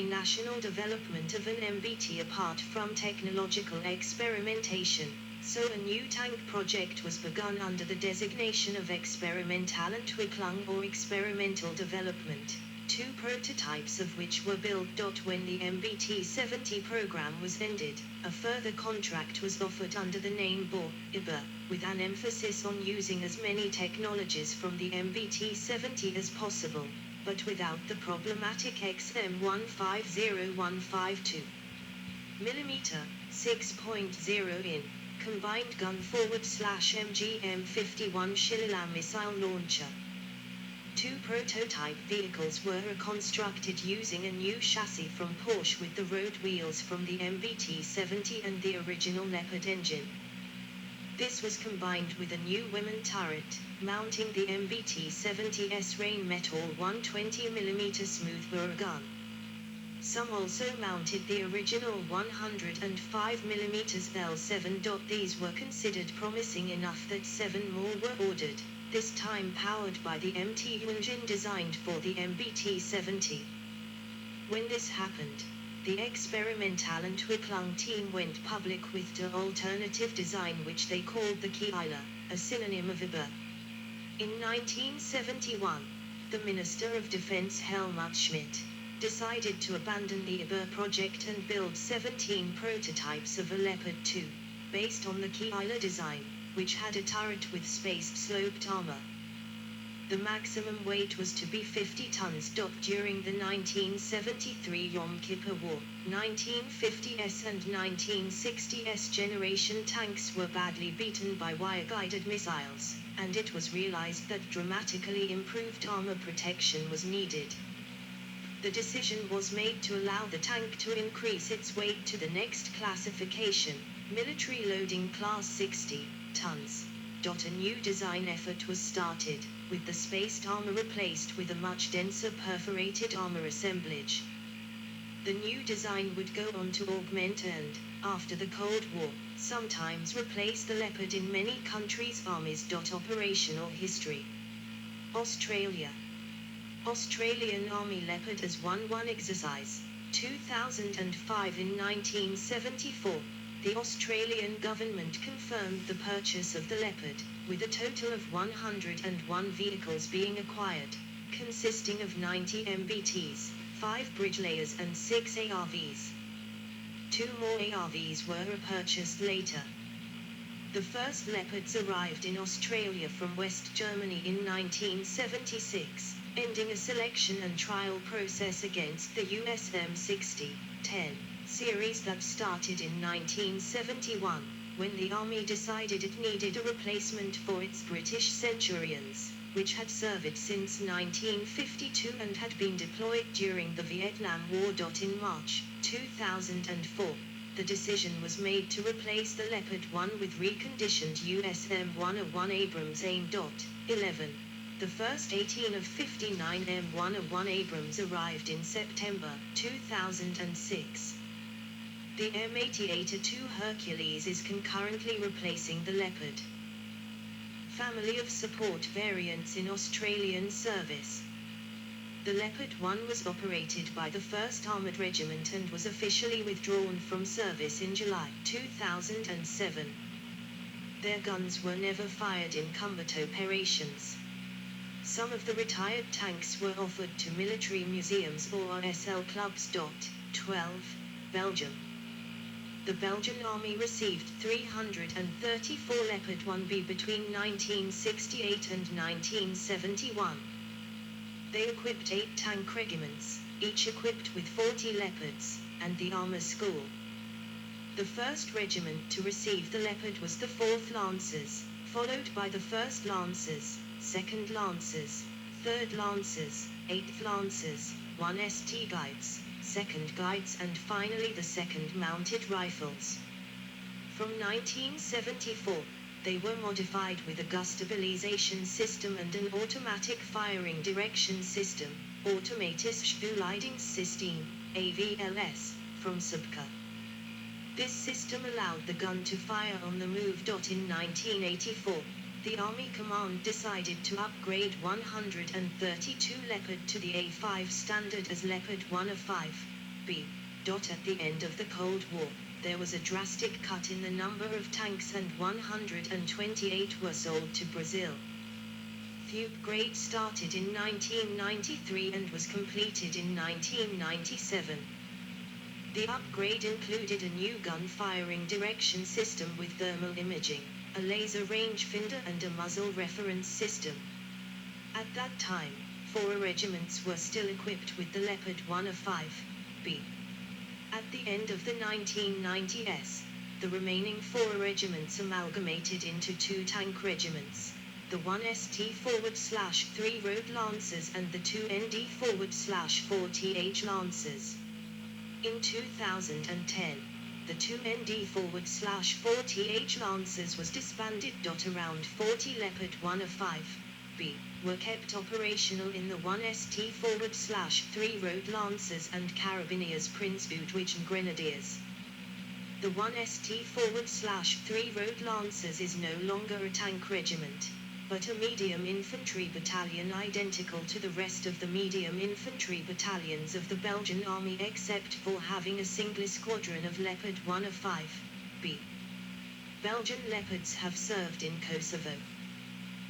national development of an MBT apart from technological experimentation, so a new tank project was begun under the designation of Experimentalentwicklung or experimental development, 2 prototypes of which were built. When the MBT-70 program was ended, a further contract was offered under the name BOR, IBA, with an emphasis on using as many technologies from the MBT-70 as possible, but without the problematic XM150152 mm 6.0 in combined gun forward/MGM-51 Shillelagh missile launcher. 2 prototype vehicles were reconstructed using a new chassis from Porsche with the road wheels from the MBT-70 and the original Leopard engine. This was combined with a new women turret, mounting the MBT-70's Rheinmetall 120mm smoothbore gun. Some also mounted the original 105mm L7. These were considered promising enough that 7 more were ordered, this time powered by the MTU engine designed for the MBT-70. When this happened, the Experimentalentwicklung team went public with the alternative design which they called the Keiler, a synonym of IBA. In 1971, the Minister of Defense Helmut Schmidt decided to abandon the IBA project and build 17 prototypes of a Leopard 2, based on the Keiler design, which had a turret with space-sloped armor. The maximum weight was to be 50 tons. During the 1973 Yom Kippur War, 1950s and 1960s generation tanks were badly beaten by wire-guided missiles, and it was realized that dramatically improved armor protection was needed. The decision was made to allow the tank to increase its weight to the next classification, military loading class 60 tons. A new design effort was started, with the spaced armor replaced with a much denser perforated armor assemblage. The new design would go on to augment and, after the Cold War, sometimes replace the Leopard in many countries' armies. Operational history. Australia. Australian Army Leopard as 1-1 exercise, 2005. In 1974, the Australian government confirmed the purchase of the Leopard, with a total of 101 vehicles being acquired, consisting of 90 MBTs, 5 bridge layers and 6 ARVs. 2 more ARVs were purchased later. The first Leopards arrived in Australia from West Germany in 1976, ending a selection and trial process against the USM 60-10 series that started in 1971, when the Army decided it needed a replacement for its British Centurions, which had served since 1952 and had been deployed during the Vietnam War. In March 2004, the decision was made to replace the Leopard 1 with reconditioned USM 101 Abrams AIM.11. The first 18 of 59 M101 Abrams arrived in September 2006. The M88A2 Hercules is concurrently replacing the Leopard. Family of support variants in Australian service. The Leopard 1 was operated by the 1st Armoured Regiment and was officially withdrawn from service in July 2007. Their guns were never fired in combat operations. Some of the retired tanks were offered to military museums or SL clubs. 12. Belgium. The Belgian Army received 334 Leopard 1B between 1968 and 1971. They equipped 8 tank regiments, each equipped with 40 Leopards, and the Armour School. The first regiment to receive the Leopard was the 4th Lancers, followed by the 1st Lancers, 2nd Lancers, 3rd Lancers, 8th Lancers, 1 ST Guides, 2nd Guides and finally the 2nd Mounted Rifles. From 1974, they were modified with a gun stabilization system and an automatic firing direction system, Automatische Stuurleidingssystem, AVLS, from Subca. This system allowed the gun to fire on the move. In 1984, the Army Command decided to upgrade 132 Leopard to the A5 standard as Leopard 1A5, B. At the end of the Cold War, there was a drastic cut in the number of tanks and 128 were sold to Brazil. The upgrade started in 1993 and was completed in 1997. The upgrade included a new gun firing direction system with thermal imaging, a laser rangefinder and a muzzle reference system. At that time, 4 regiments were still equipped with the Leopard 105B. At the end of the 1990s, the remaining 4 regiments amalgamated into 2 tank regiments, the 1ST/3 Road Lancers and the 2 ND/4 TH Lancers. In 2010, the 2 ND/4 TH Lancers was disbanded. Around 40 Leopard 105B were kept operational in the 1ST/3 Road Lancers and Carabiniers Prince Ludwig Grenadiers. The 1ST/3 Road Lancers is no longer a tank regiment, but a medium infantry battalion identical to the rest of the medium infantry battalions of the Belgian army except for having a single squadron of Leopard 105B. Belgian Leopards have served in Kosovo.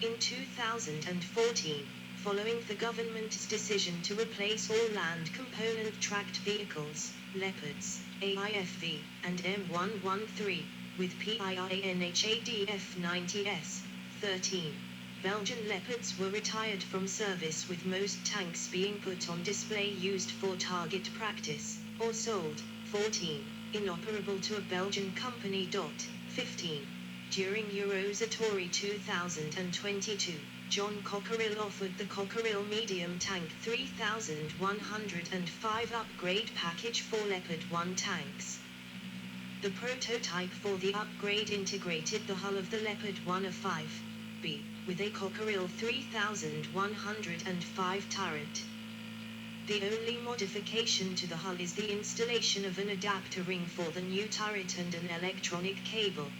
In 2014, following the government's decision to replace all land component tracked vehicles, Leopards, AIFV, and M113, with PIINHADF 90S, 13. Belgian Leopards were retired from service, with most tanks being put on display used for target practice, or sold. 14. Inoperable to a Belgian company. 15. During Eurosatory 2022, John Cockerill offered the Cockerill Medium Tank 3105 upgrade package for Leopard 1 tanks. The prototype for the upgrade integrated the hull of the Leopard 105B, with a Cockerill 3105 turret. The only modification to the hull is the installation of an adapter ring for the new turret and an electronic cable.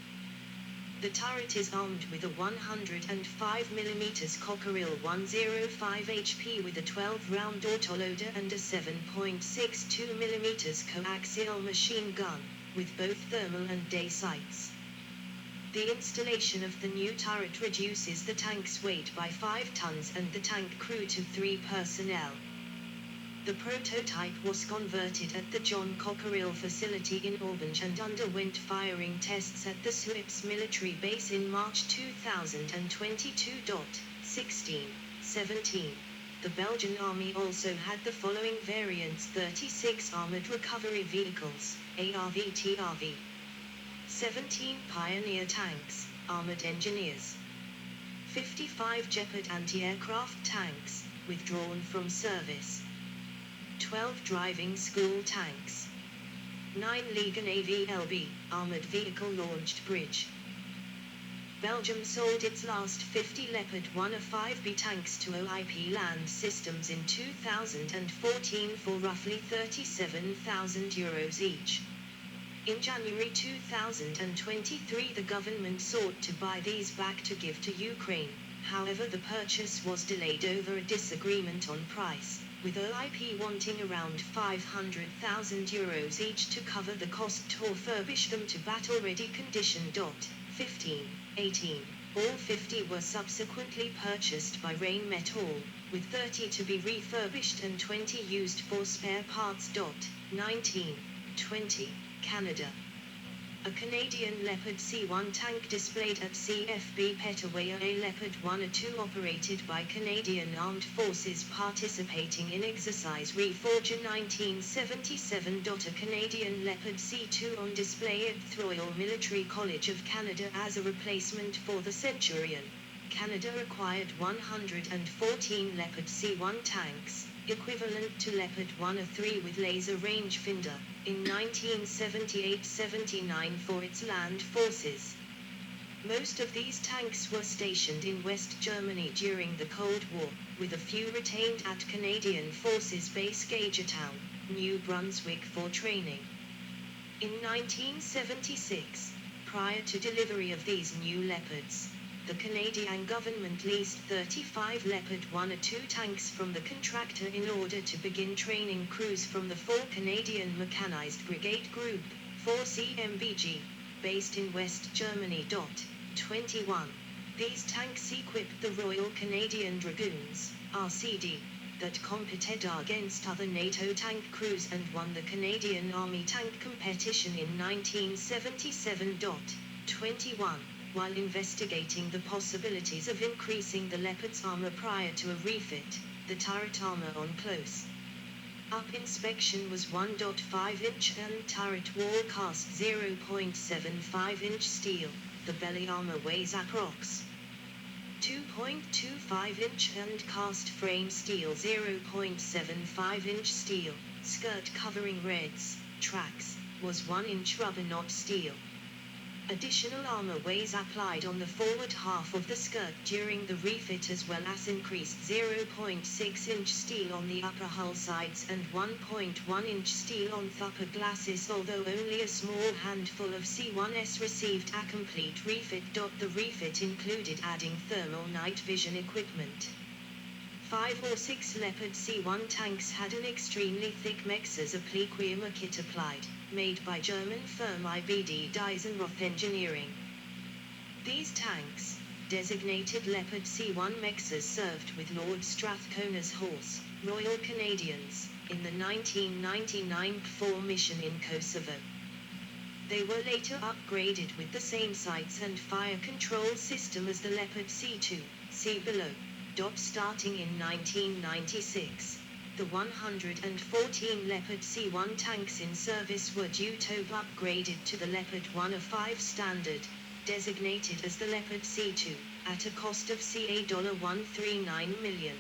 The turret is armed with a 105mm Cockerill 105 HP with a 12-round autoloader and a 7.62mm coaxial machine gun, with both thermal and day sights. The installation of the new turret reduces the tank's weight by 5 tons and the tank crew to 3 personnel. The prototype was converted at the John Cockerill facility in Aubange and underwent firing tests at the Suips military base in March 2022. 16. 17. The Belgian Army also had the following variants: 36 Armored Recovery Vehicles, ARV/TRV. 17 Pioneer Tanks, Armored Engineers. 55 Leopard anti-aircraft tanks, withdrawn from service. 12 Driving School Tanks. 9 Legan AVLB, Armored Vehicle Launched Bridge. Belgium sold its last 50 Leopard 105B tanks to OIP Land Systems in 2014 for roughly €37,000 each. In January 2023, the government sought to buy these back to give to Ukraine. However, the purchase was delayed over a disagreement on price, with OIP wanting around €500,000 each to cover the cost to refurbish them to battle-ready condition. 15. 18. All 50 were subsequently purchased by Rheinmetall, with 30 to be refurbished and 20 used for spare parts. 19. 20. Canada. A Canadian Leopard C1 tank displayed at CFB Petawaya. A Leopard 1 or 2 operated by Canadian Armed Forces participating in Exercise Reforge in 1977. A Canadian Leopard C2 on display at the Royal Military College of Canada as a replacement for the Centurion. Canada acquired 114 Leopard C1 tanks, equivalent to Leopard 1 or 3 with laser rangefinder, in 1978-79 for its land forces. Most of these tanks were stationed in West Germany during the Cold War, with a few retained at Canadian Forces Base Gagetown, New Brunswick for training. In 1976, prior to delivery of these new Leopards, the Canadian government leased 35 Leopard 1 or 2 tanks from the contractor in order to begin training crews from the 4 Canadian Mechanized Brigade Group, 4C MBG, based in West Germany. 21. These tanks equipped the Royal Canadian Dragoons, RCD, that competed against other NATO tank crews and won the Canadian Army tank competition in 1977. 21. While investigating the possibilities of increasing the Leopard's armor prior to a refit, the turret armor on close-up inspection was 1.5-inch and turret wall cast 0.75-inch steel. The belly armor weighs approx. 2.25-inch and cast frame steel 0.75-inch steel. Skirt covering reds, tracks, was 1-inch rubber not steel. Additional armor weighs applied on the forward half of the skirt during the refit, as well as increased 0.6-inch steel on the upper hull sides and 1.1-inch steel on the upper glacis, although only a small handful of C1s received a complete refit. The refit included adding thermal night vision equipment. 5 or 6 Leopard C1 tanks had an extremely thick Mexas appliqué kit applied, made by German firm IBD Diesenroth Engineering. These tanks, designated Leopard C1 Mexas, served with Lord Strathcona's Horse, Royal Canadians, in the 1999 PFOR mission in Kosovo. They were later upgraded with the same sights and fire control system as the Leopard C2, see below. Starting in 1996, the 114 Leopard C1 tanks in service were due to be upgraded to the Leopard 105 standard, designated as the Leopard C2, at a cost of $139 million.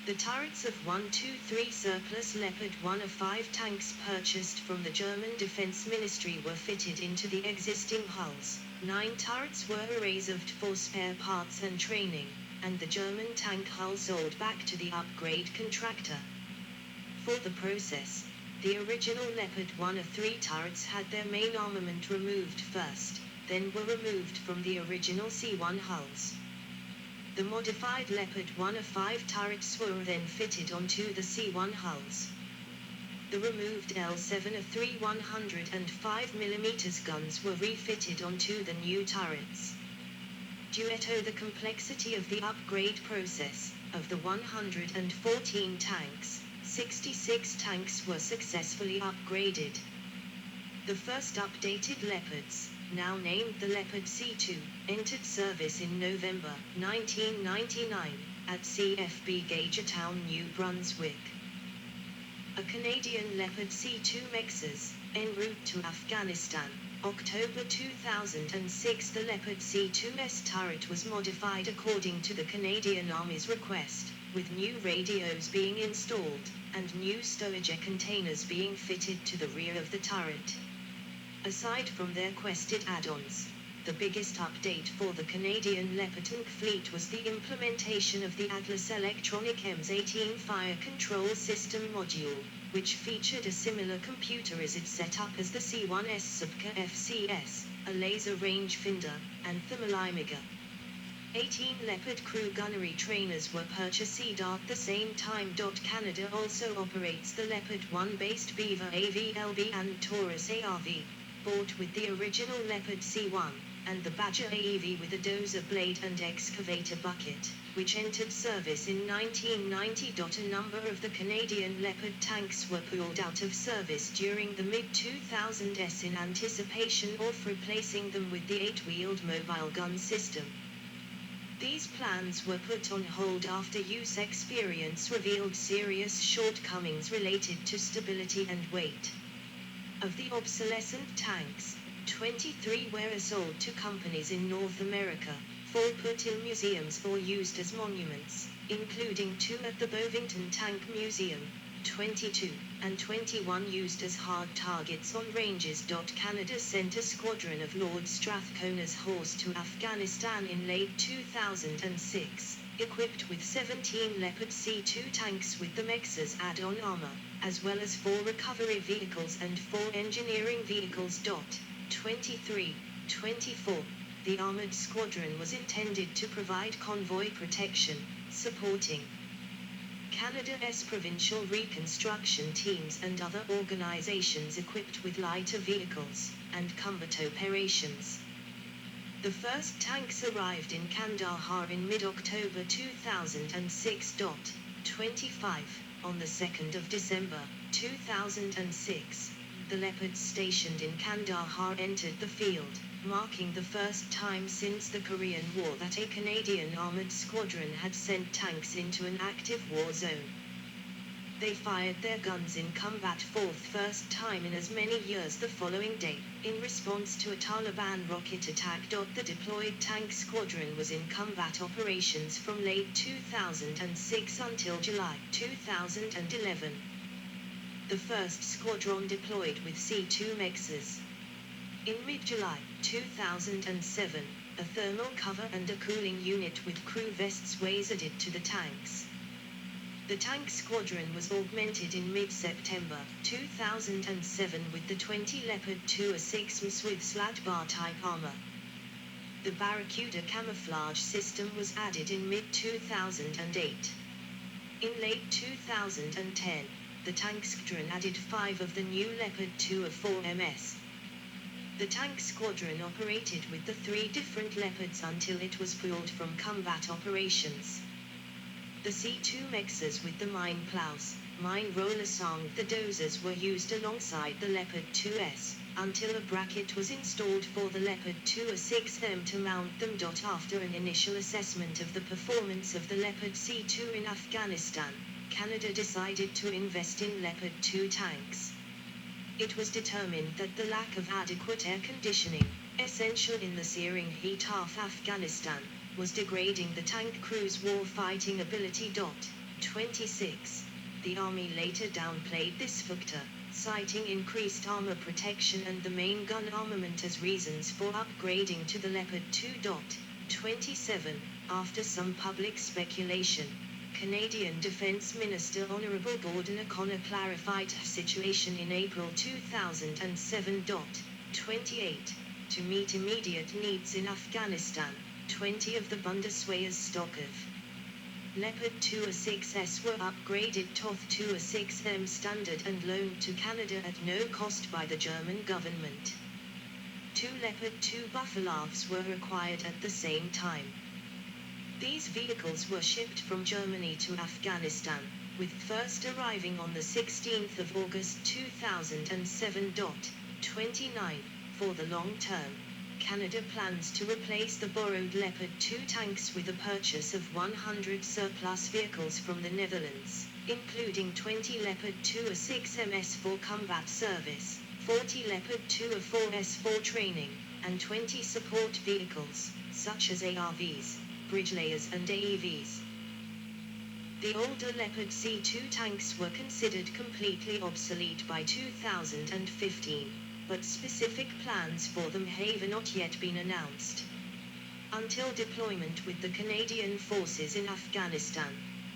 The turrets of 123 surplus Leopard 105 tanks purchased from the German Defense Ministry were fitted into the existing hulls. 9 turrets were reserved for spare parts and training, and the German tank hull sold back to the upgrade contractor. For the process, the original Leopard 103 turrets had their main armament removed first, then were removed from the original C1 hulls. The modified Leopard 105 turrets were then fitted onto the C1 hulls. The removed L703 105mm guns were refitted onto the new turrets. Due to the complexity of the upgrade process, of the 114 tanks, 66 tanks were successfully upgraded. The first updated Leopards, now named the Leopard C2, entered service in November 1999, at CFB Gagetown, New Brunswick. A Canadian Leopard C2 Mexas, en route to Afghanistan. October 2006. The Leopard C2's turret was modified according to the Canadian Army's request, with new radios being installed, and new stowage containers being fitted to the rear of the turret. Aside from their quested add-ons, the biggest update for the Canadian Leopard tank fleet was the implementation of the Atlas Electronic EMS-18 Fire Control System module, which featured a similar computer as its setup as the C1S Subca FCS, a laser rangefinder, and thermalimiger. 18 Leopard crew gunnery trainers were purchased at the same time. Canada also operates the Leopard 1-based Beaver AVLB and Taurus ARV, bought with the original Leopard C1, and the Badger AEV with a dozer blade and excavator bucket, which entered service in 1990. A number of the Canadian Leopard tanks were pulled out of service during the mid-2000s in anticipation of replacing them with the 8-wheeled mobile gun system. These plans were put on hold after use experience revealed serious shortcomings related to stability and weight. Of the obsolescent tanks, 23 were sold to companies in North America, 4 put in museums or used as monuments, including 2 at the Bovington Tank Museum, 22, and 21 used as hard targets on ranges. Canada sent a squadron of Lord Strathcona's Horse to Afghanistan in late 2006, equipped with 17 Leopard C2 tanks with the Mexas add-on armor, as well as 4 recovery vehicles and 4 engineering vehicles. 23, 24, The armored squadron was intended to provide convoy protection, supporting Canada's provincial reconstruction teams and other organizations equipped with lighter vehicles, and combat operations. The first tanks arrived in Kandahar in mid-October 2006. 25, on the 2nd of December, 2006, the Leopards stationed in Kandahar entered the field, marking the first time since the Korean War that a Canadian armored squadron had sent tanks into an active war zone. They fired their guns in combat for the first time in as many years the following day, in response to a Taliban rocket attack. The deployed tank squadron was in combat operations from late 2006 until July 2011. The first squadron deployed with C-2 mexes. In mid-July 2007, a thermal cover and a cooling unit with crew vests was added to the tanks. The tank squadron was augmented in mid-September 2007 with the 20 Leopard 2A6 with slat bar type armor. The Barracuda camouflage system was added in mid-2008. In late 2010, the tank squadron added 5 of the new Leopard 2A4MS. The tank squadron operated with the 3 different Leopards until it was pulled from combat operations. The C-2 mexes with the mine plows, mine rollers and the dozers were used alongside the Leopard 2S, until a bracket was installed for the Leopard 2A6M to mount them. After an initial assessment of the performance of the Leopard C-2 in Afghanistan, Canada decided to invest in Leopard 2 tanks. It was determined that the lack of adequate air conditioning, essential in the searing heat of Afghanistan, was degrading the tank crew's war-fighting ability. 26. The Army later downplayed this factor, citing increased armor protection and the main gun armament as reasons for upgrading to the Leopard 2. 27. After some public speculation, Canadian Defence Minister Honourable Gordon O'Connor clarified the situation in April 2007. 28. To meet immediate needs in Afghanistan, 20 of the Bundeswehr's stock of Leopard 2A6S were upgraded to 2A6M standard and loaned to Canada at no cost by the German government. 2 Leopard 2 Buffaloes were required at the same time. These vehicles were shipped from Germany to Afghanistan, with first arriving on the 16th of August 2007. 29. For the long term, Canada plans to replace the borrowed Leopard 2 tanks with the purchase of 100 surplus vehicles from the Netherlands, including 20 Leopard 2A6MS for combat service, 40 Leopard 2A4S for training, and 20 support vehicles, such as ARVs, bridge layers and AEVs. The older Leopard C-2 tanks were considered completely obsolete by 2015. But specific plans for them have not yet been announced. Until deployment with the Canadian forces in Afghanistan,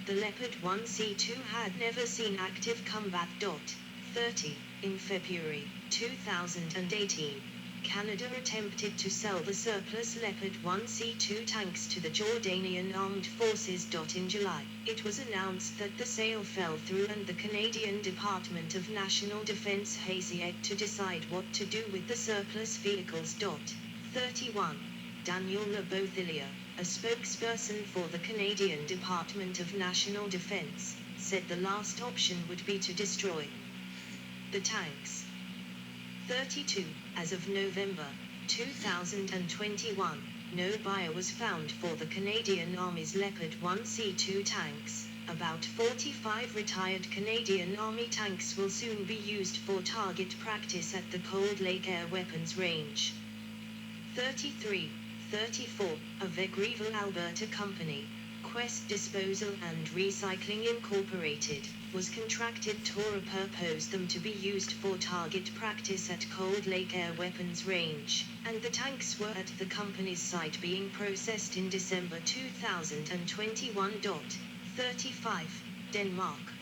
the Leopard 1C2 had never seen active combat. 30. In February 2018, Canada attempted to sell the surplus Leopard 1C2 tanks to the Jordanian Armed Forces. In July, it was announced that the sale fell through and the Canadian Department of National Defence has yet to decide what to do with the surplus vehicles. 31. Daniel Lebothilia, a spokesperson for the Canadian Department of National Defence, said the last option would be to destroy the tanks. 32. As of November 2021, no buyer was found for the Canadian Army's Leopard 1C2 tanks. About 45 retired Canadian Army tanks will soon be used for target practice at the Cold Lake Air Weapons Range. 33. 34. A Vegreville, Alberta company, Quest Disposal and Recycling Incorporated, was contracted to repurpose them to be used for target practice at Cold Lake Air Weapons Range, and the tanks were at the company's site being processed in December 2021. 35. Denmark.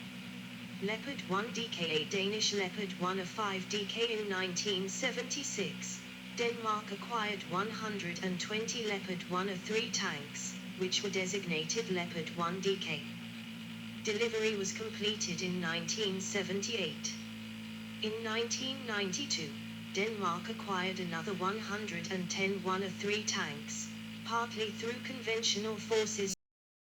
Leopard 1 DK. A Danish Leopard 1A5 DK in 1976. Denmark acquired 120 Leopard 103 tanks, which were designated Leopard 1DK. Delivery was completed in 1978. In 1992, Denmark acquired another 110 103 tanks, partly through conventional forces